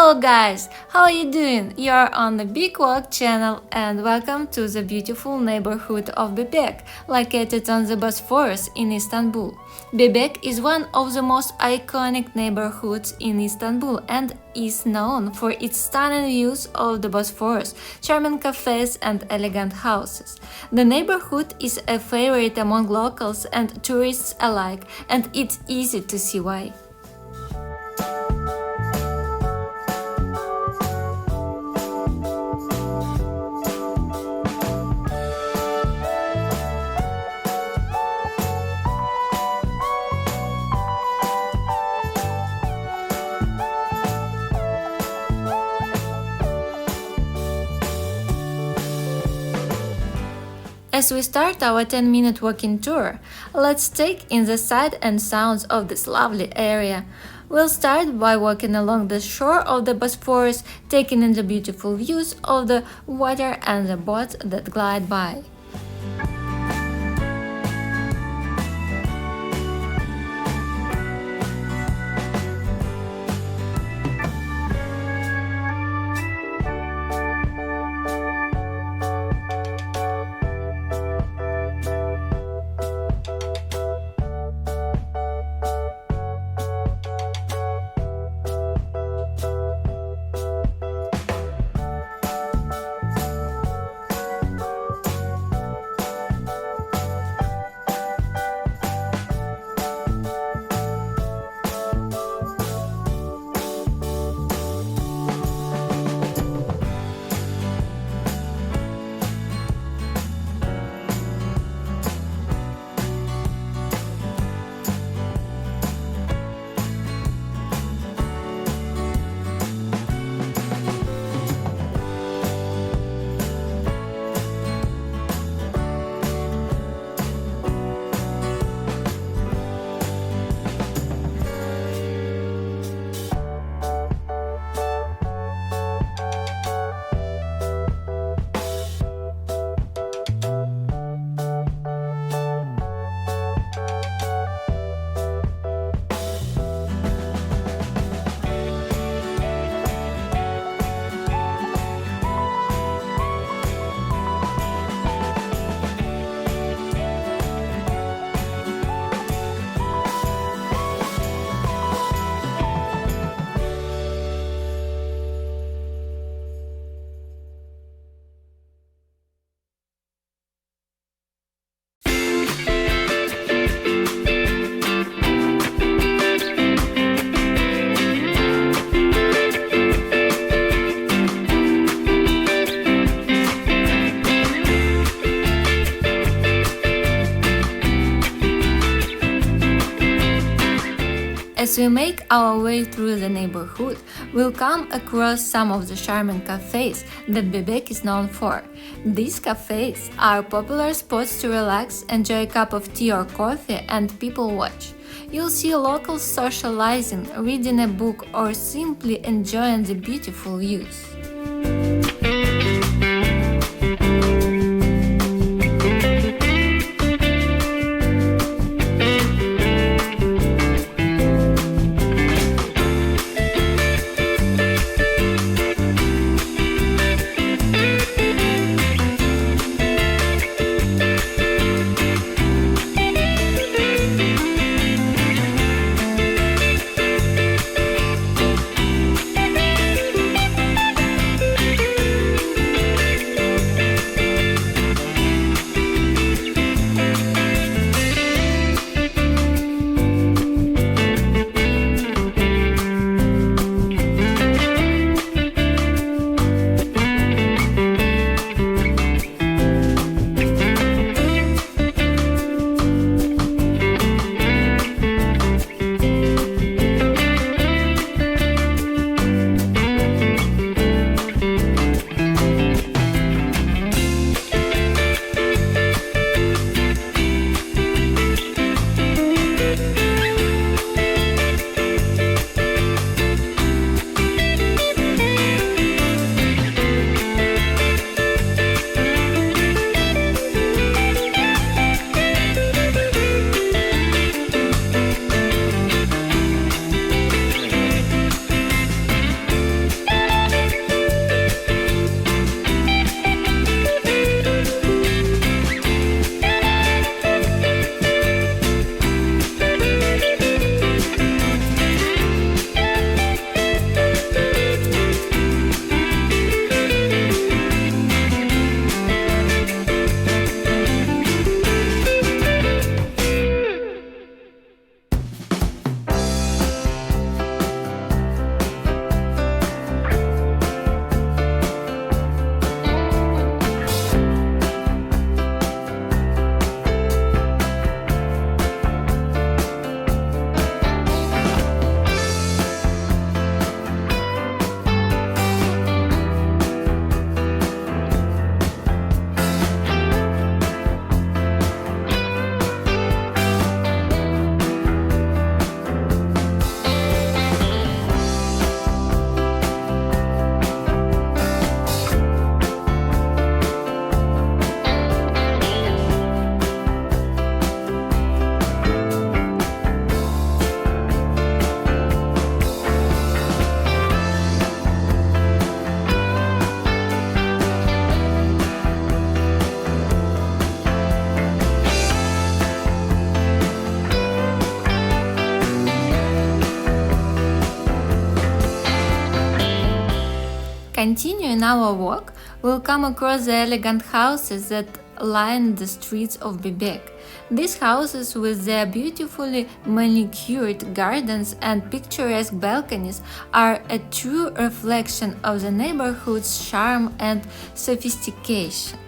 Hello guys, how are you doing? You're on the Big Walk channel and welcome to the beautiful neighborhood of Bebek, located on the Bosphorus in Istanbul. Bebek is one of the most iconic neighborhoods in Istanbul and is known for its stunning views of the Bosphorus, charming cafes and elegant houses. The neighborhood is a favorite among locals and tourists alike, and it's easy to see why. As we start our 10-minute walking tour, let's take in the sight and sounds of this lovely area. We'll start by walking along the shore of the Bosphorus, taking in the beautiful views of the water and the boats that glide by. As we make our way through the neighborhood, we'll come across some of the charming cafes that Bebek is known for. These cafes are popular spots to relax, enjoy a cup of tea or coffee, and people watch. You'll see locals socializing, reading a book, or simply enjoying the beautiful views. Continuing our walk, we'll come across the elegant houses that line the streets of Bebek. These houses, with their beautifully manicured gardens and picturesque balconies, are a true reflection of the neighborhood's charm and sophistication.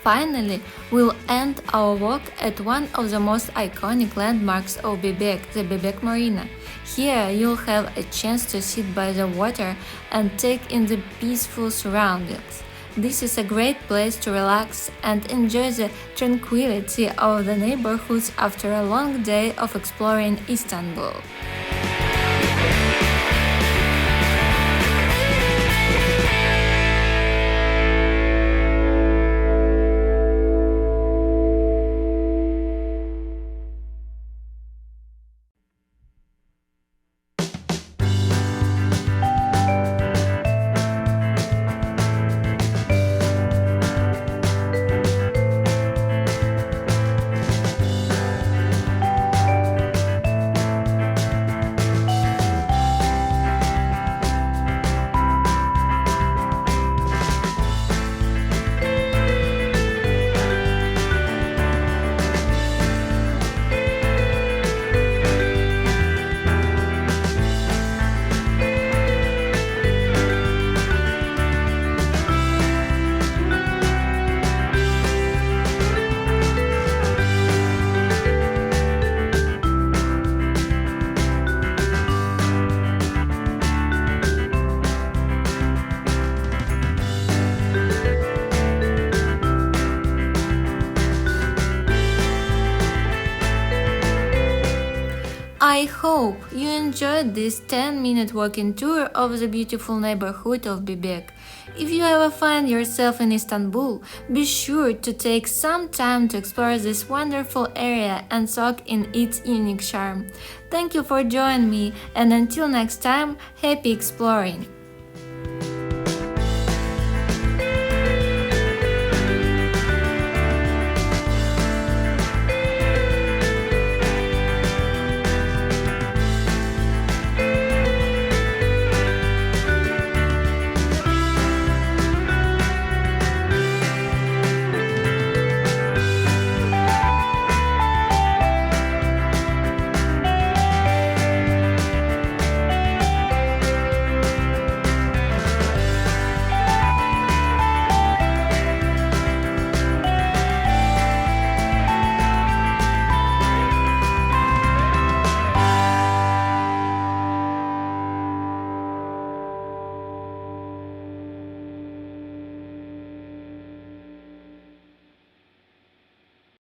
Finally, we'll end our walk at one of the most iconic landmarks of Bebek, the Bebek Marina. Here, you'll have a chance to sit by the water and take in the peaceful surroundings. This is a great place to relax and enjoy the tranquility of the neighborhoods after a long day of exploring Istanbul. I hope you enjoyed this 10-minute walking tour of the beautiful neighborhood of Bebek. If you ever find yourself in Istanbul, be sure to take some time to explore this wonderful area and soak in its unique charm. Thank you for joining me, and until next time, happy exploring!